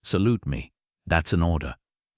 salute me. That's an order.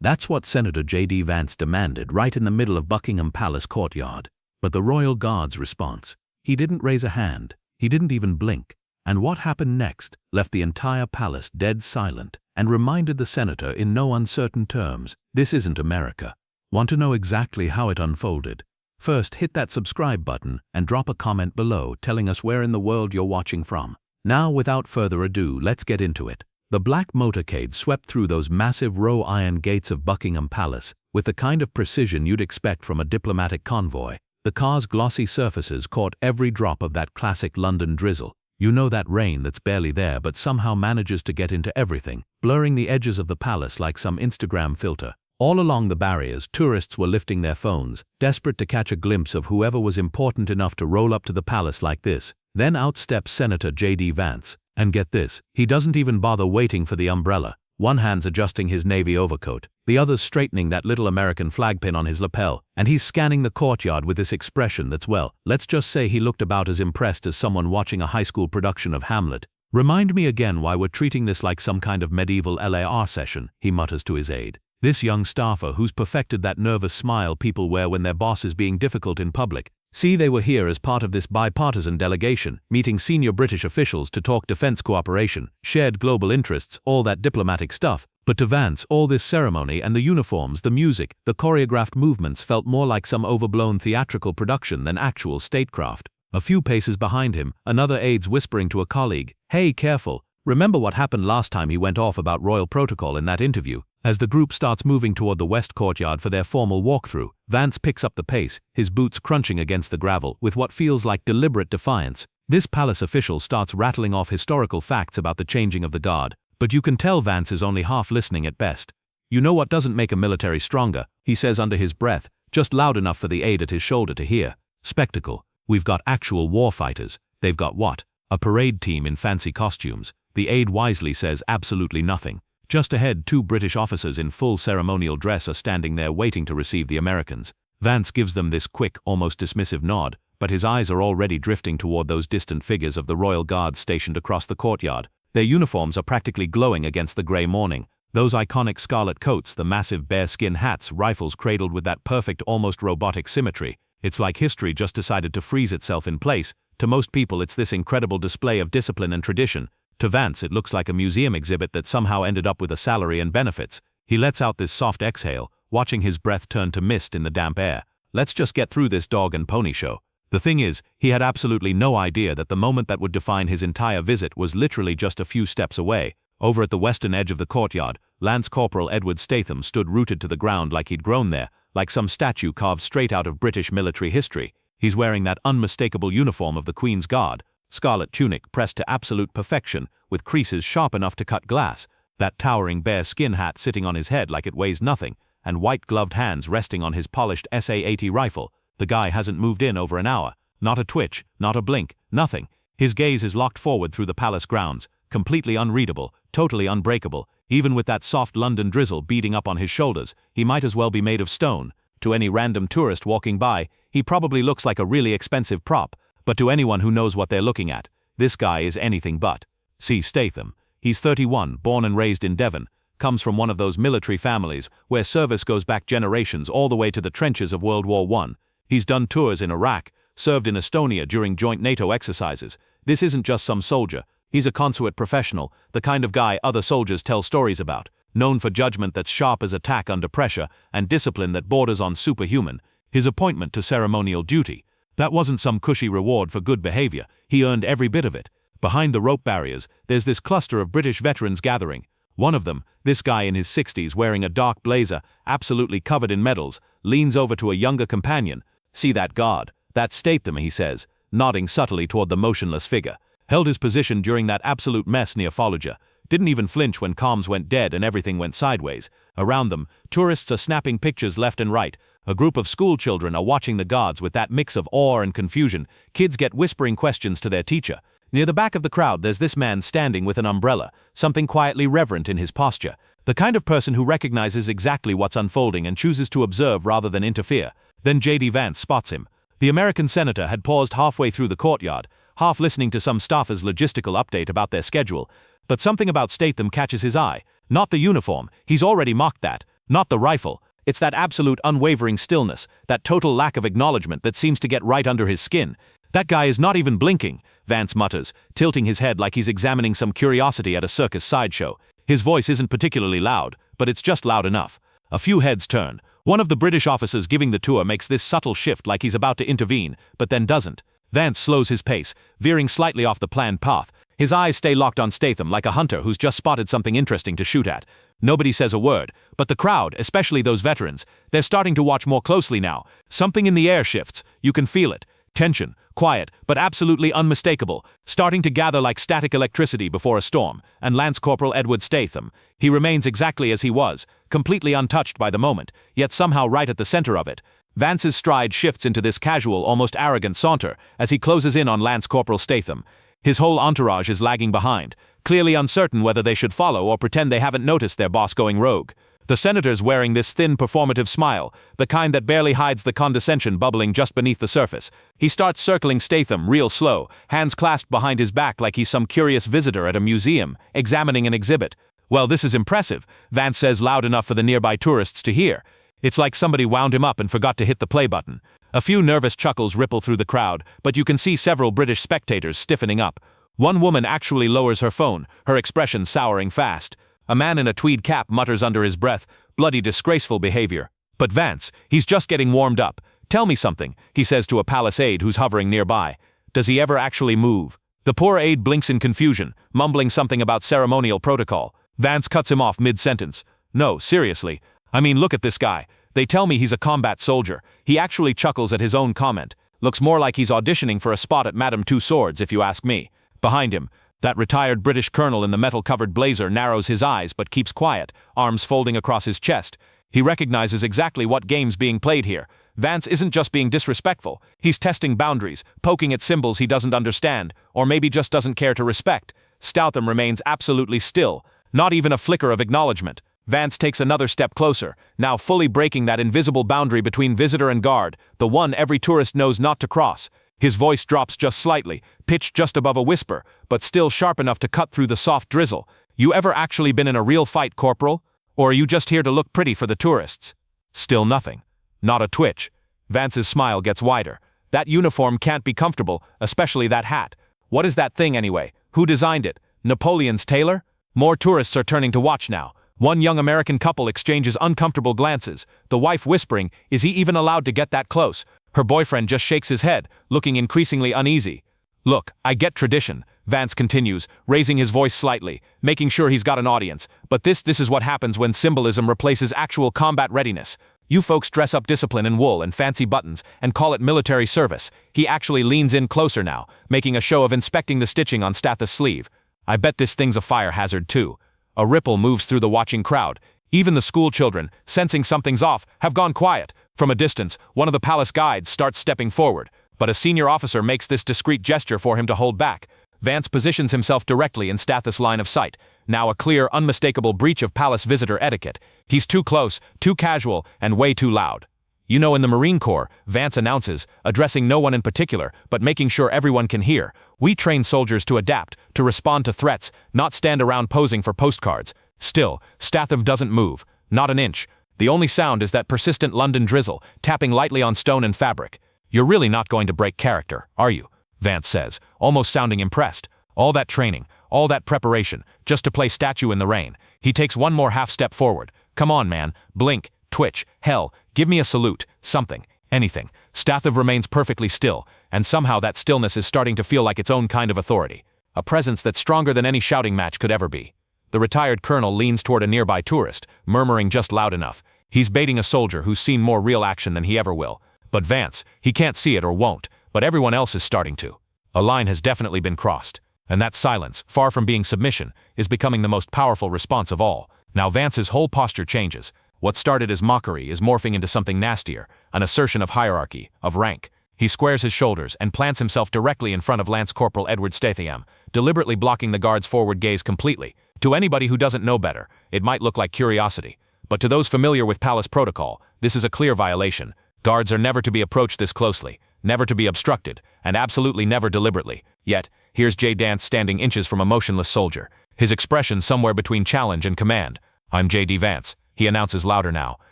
That's what Senator JD Vance demanded right in the middle of Buckingham Palace courtyard. But the royal guard's response? He didn't raise a hand. He didn't even blink. And what happened next left the entire palace dead silent and reminded the senator in no uncertain terms, this isn't America. Want to know exactly how it unfolded? First, hit that subscribe button and drop a comment below telling us where in the world you're watching from. Now, without further ado, let's get into it. The black motorcade swept through those massive row iron gates of Buckingham Palace with the kind of precision you'd expect from a diplomatic convoy. The car's glossy surfaces caught every drop of that classic London drizzle. You know, that rain that's barely there but somehow manages to get into everything, blurring the edges of the palace like some Instagram filter. All along the barriers, tourists were lifting their phones, desperate to catch a glimpse of whoever was important enough to roll up to the palace like this. Then out steps Senator JD Vance. And get this, he doesn't even bother waiting for the umbrella. One hand's adjusting his navy overcoat, the other's straightening that little American flag pin on his lapel, and he's scanning the courtyard with this expression that's, well, let's just say he looked about as impressed as someone watching a high school production of Hamlet. Remind me again why we're treating this like some kind of medieval LAR session, he mutters to his aide. This young staffer who's perfected that nervous smile people wear when their boss is being difficult in public. See, they were here as part of this bipartisan delegation, meeting senior British officials to talk defense cooperation, shared global interests, all that diplomatic stuff. But to Vance, all this ceremony and the uniforms, the music, the choreographed movements felt more like some overblown theatrical production than actual statecraft. A few paces behind him, another aide's whispering to a colleague, "Hey, careful. Remember what happened last time he went off about royal protocol in that interview?" As the group starts moving toward the west courtyard for their formal walkthrough, Vance picks up the pace, his boots crunching against the gravel with what feels like deliberate defiance. This palace official starts rattling off historical facts about the changing of the guard, but you can tell Vance is only half listening at best. "You know what doesn't make a military stronger," he says under his breath, just loud enough for the aide at his shoulder to hear. "Spectacle. We've got actual war fighters. They've got what? A parade team in fancy costumes." The aide wisely says absolutely nothing. Just ahead, two British officers in full ceremonial dress are standing there waiting to receive the Americans. Vance gives them this quick, almost dismissive nod, but his eyes are already drifting toward those distant figures of the royal guards stationed across the courtyard. Their uniforms are practically glowing against the grey morning. Those iconic scarlet coats, the massive bearskin hats, rifles cradled with that perfect, almost robotic symmetry. It's like history just decided to freeze itself in place. To most people, it's this incredible display of discipline and tradition. To Vance, it looks like a museum exhibit that somehow ended up with a salary and benefits. He lets out this soft exhale, watching his breath turn to mist in the damp air. Let's just get through this dog and pony show. The thing is, he had absolutely no idea that the moment that would define his entire visit was literally just a few steps away. Over at the western edge of the courtyard, Lance Corporal Edward Statham stood rooted to the ground like he'd grown there, like some statue carved straight out of British military history. He's wearing that unmistakable uniform of the Queen's Guard. Scarlet tunic pressed to absolute perfection, with creases sharp enough to cut glass, that towering bear skin hat sitting on his head like it weighs nothing, and white-gloved hands resting on his polished SA-80 rifle. The guy hasn't moved in over an hour. Not a twitch, not a blink, nothing. His gaze is locked forward through the palace grounds, completely unreadable, totally unbreakable. Even with that soft London drizzle beating up on his shoulders, he might as well be made of stone. To any random tourist walking by, he probably looks like a really expensive prop. But to anyone who knows what they're looking at, this guy is anything but. See Statham. He's 31, born and raised in Devon, comes from one of those military families where service goes back generations all the way to the trenches of World War I. He's done tours in Iraq, served in Estonia during joint NATO exercises. This isn't just some soldier. He's a consummate professional, the kind of guy other soldiers tell stories about, known for judgment that's sharp as a tack under pressure and discipline that borders on superhuman. His appointment to ceremonial duty. That wasn't some cushy reward for good behavior. He earned every bit of it. Behind the rope barriers, there's this cluster of British veterans gathering. One of them, this guy in his 60s wearing a dark blazer, absolutely covered in medals, leans over to a younger companion. "See that guard? That's Statham," he says, nodding subtly toward the motionless figure. Held his position during that absolute mess near Fallujah. Didn't even flinch when comms went dead and everything went sideways. Around them, tourists are snapping pictures left and right. A group of school children are watching the guards with that mix of awe and confusion. Kids get whispering questions to their teacher. Near the back of the crowd, there's this man standing with an umbrella, something quietly reverent in his posture. The kind of person who recognizes exactly what's unfolding and chooses to observe rather than interfere. Then JD Vance spots him. The American senator had paused halfway through the courtyard, half listening to some staffer's logistical update about their schedule. But something about Statham catches his eye. Not the uniform, he's already mocked that. Not the rifle. It's that absolute unwavering stillness, that total lack of acknowledgement that seems to get right under his skin. That guy is not even blinking, Vance mutters, tilting his head like he's examining some curiosity at a circus sideshow. His voice isn't particularly loud, but it's just loud enough. A few heads turn. One of the British officers giving the tour makes this subtle shift like he's about to intervene, but then doesn't. Vance slows his pace, veering slightly off the planned path. His eyes stay locked on Statham like a hunter who's just spotted something interesting to shoot at. Nobody says a word, but the crowd, especially those veterans, they're starting to watch more closely now. Something in the air shifts. You can feel it. Tension, quiet, but absolutely unmistakable, starting to gather like static electricity before a storm. And Lance Corporal Edward Statham, he remains exactly as he was, completely untouched by the moment, yet somehow right at the center of it. Vance's stride shifts into this casual, almost arrogant saunter as he closes in on Lance Corporal Statham. His whole entourage is lagging behind, clearly uncertain whether they should follow or pretend they haven't noticed their boss going rogue. The senator's wearing this thin, performative smile, the kind that barely hides the condescension bubbling just beneath the surface. He starts circling Statham real slow, hands clasped behind his back like he's some curious visitor at a museum, examining an exhibit. Well, this is impressive, Vance says loud enough for the nearby tourists to hear. It's like somebody wound him up and forgot to hit the play button. A few nervous chuckles ripple through the crowd, but you can see several British spectators stiffening up. One woman actually lowers her phone, her expression souring fast. A man in a tweed cap mutters under his breath, bloody disgraceful behavior. But Vance, he's just getting warmed up. Tell me something, he says to a palace aide who's hovering nearby. Does he ever actually move? The poor aide blinks in confusion, mumbling something about ceremonial protocol. Vance cuts him off mid-sentence. No, seriously. I mean, look at this guy. They tell me he's a combat soldier. He actually chuckles at his own comment. Looks more like he's auditioning for a spot at Madame Two Swords, if you ask me. Behind him, that retired British colonel in the metal-covered blazer narrows his eyes but keeps quiet, arms folding across his chest. He recognizes exactly what game's being played here. Vance isn't just being disrespectful. He's testing boundaries, poking at symbols he doesn't understand, or maybe just doesn't care to respect. Statham remains absolutely still, not even a flicker of acknowledgement. Vance takes another step closer, now fully breaking that invisible boundary between visitor and guard, the one every tourist knows not to cross. His voice drops just slightly, pitched just above a whisper, but still sharp enough to cut through the soft drizzle. You ever actually been in a real fight, Corporal? Or are you just here to look pretty for the tourists? Still nothing. Not a twitch. Vance's smile gets wider. That uniform can't be comfortable, especially that hat. What is that thing anyway? Who designed it? Napoleon's tailor? More tourists are turning to watch now. One young American couple exchanges uncomfortable glances, the wife whispering, is he even allowed to get that close? Her boyfriend just shakes his head, looking increasingly uneasy. Look, I get tradition, Vance continues, raising his voice slightly, making sure he's got an audience, but this is what happens when symbolism replaces actual combat readiness. You folks dress up discipline in wool and fancy buttons and call it military service. He actually leans in closer now, making a show of inspecting the stitching on Statha's sleeve. I bet this thing's a fire hazard too. A ripple moves through the watching crowd. Even the school children, sensing something's off, have gone quiet. From a distance, one of the palace guides starts stepping forward, but a senior officer makes this discreet gesture for him to hold back. Vance positions himself directly in Statha's line of sight, now a clear, unmistakable breach of palace visitor etiquette. He's too close, too casual, and way too loud. You know, in the Marine Corps, Vance announces, addressing no one in particular, but making sure everyone can hear, we train soldiers to adapt, to respond to threats, not stand around posing for postcards. Still, Statham doesn't move, not an inch. The only sound is that persistent London drizzle, tapping lightly on stone and fabric. You're really not going to break character, are you? Vance says, almost sounding impressed. All that training, all that preparation, just to play statue in the rain. He takes one more half step forward. Come on, man, blink, twitch, hell, give me a salute, something, anything. Statham remains perfectly still, and somehow that stillness is starting to feel like its own kind of authority. A presence that's stronger than any shouting match could ever be. The retired colonel leans toward a nearby tourist, murmuring just loud enough. He's baiting a soldier who's seen more real action than he ever will. But Vance, he can't see it or won't, but everyone else is starting to. A line has definitely been crossed, and that silence, far from being submission, is becoming the most powerful response of all. Now Vance's whole posture changes. What started as mockery is morphing into something nastier, an assertion of hierarchy, of rank. He squares his shoulders and plants himself directly in front of Lance Corporal Edward Statham, deliberately blocking the guard's forward gaze completely. To anybody who doesn't know better, it might look like curiosity. But to those familiar with palace protocol, this is a clear violation. Guards are never to be approached this closely, never to be obstructed, and absolutely never deliberately. Yet, here's JD Vance standing inches from a motionless soldier. his expression somewhere between challenge and command. "I'm JD Vance," he announces louder now,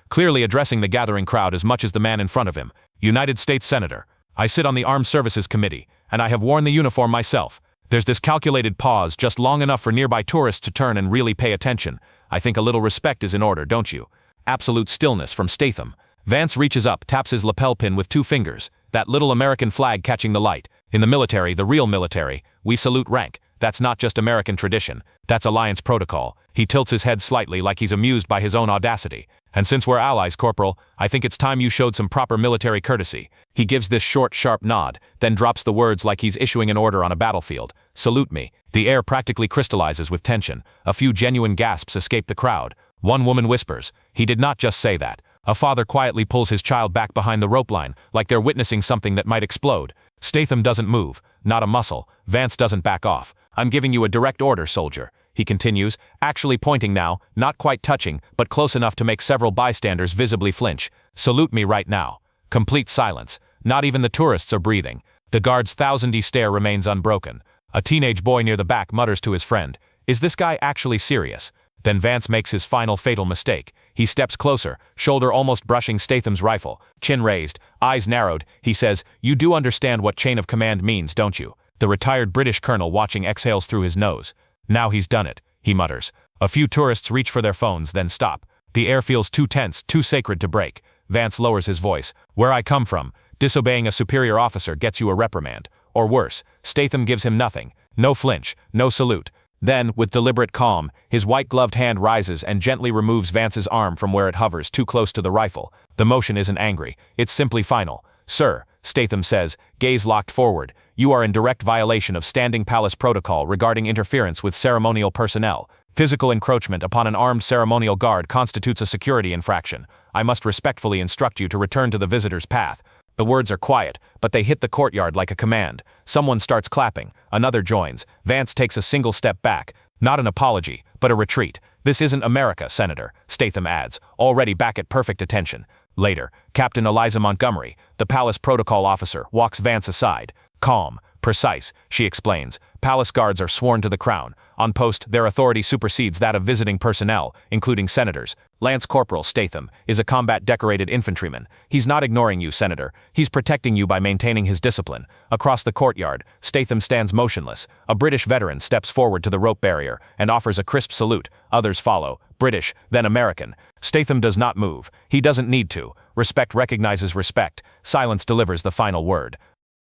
clearly addressing the gathering crowd as much as the man in front of him. "United States Senator. I sit on the Armed Services Committee, and I have worn the uniform myself." There's this calculated pause, just long enough for nearby tourists to turn and really pay attention. "I think a little respect is in order, don't you?" Absolute stillness from Statham. Vance reaches up, taps his lapel pin with 2 fingers, that little American flag catching the light. In the military, the real military, we salute rank. That's not just American tradition, that's alliance protocol. He tilts his head slightly like he's amused by his own audacity. "And since we're allies, Corporal, I think it's time you showed some proper military courtesy." He gives this short, sharp nod, then drops the words like he's issuing an order on a battlefield. "Salute me." The air practically crystallizes with tension. A few genuine gasps escape the crowd. One woman whispers, "He did not just say that." A father quietly pulls his child back behind the rope line, like they're witnessing something that might explode. Statham doesn't move, not a muscle. Vance doesn't back off. "I'm giving you a direct order, soldier," he continues, actually pointing now, not quite touching, but close enough to make several bystanders visibly flinch. "Salute me right now." Complete silence. Not even the tourists are breathing. The guard's thousand-y stare remains unbroken. A teenage boy near the back mutters to his friend, "Is this guy actually serious?" Then Vance makes his final fatal mistake. He steps closer, shoulder almost brushing Statham's rifle, chin raised, eyes narrowed. He says, "You do understand what chain of command means, don't you?" The retired British colonel watching exhales through his nose. "Now he's done it," he mutters. A few tourists reach for their phones, then stop. The air feels too tense, too sacred to break. Vance lowers his voice. "Where I come from, disobeying a superior officer gets you a reprimand. Or worse." Statham gives him nothing. No flinch, no salute. Then, with deliberate calm, his white-gloved hand rises and gently removes Vance's arm from where it hovers too close to the rifle. The motion isn't angry, it's simply final. "Sir," Statham says, gaze locked forward, "you are in direct violation of standing palace protocol regarding interference with ceremonial personnel. Physical encroachment upon an armed ceremonial guard constitutes a security infraction. I must respectfully instruct you to return to the visitor's path." The words are quiet, but they hit the courtyard like a command. Someone starts clapping, another joins. Vance takes a single step back. Not an apology, but a retreat. "This isn't America, Senator," Statham adds, already back at perfect attention. Later, Captain Eliza Montgomery, the palace protocol officer, walks Vance aside. Calm, precise, she explains. "Palace guards are sworn to the crown. On post, their authority supersedes that of visiting personnel, including senators. Lance Corporal Statham is a combat-decorated infantryman. He's not ignoring you, Senator. He's protecting you by maintaining his discipline." Across the courtyard, Statham stands motionless. A British veteran steps forward to the rope barrier and offers a crisp salute. Others follow, British, then American. Statham does not move. He doesn't need to. Respect recognizes respect. Silence delivers the final word.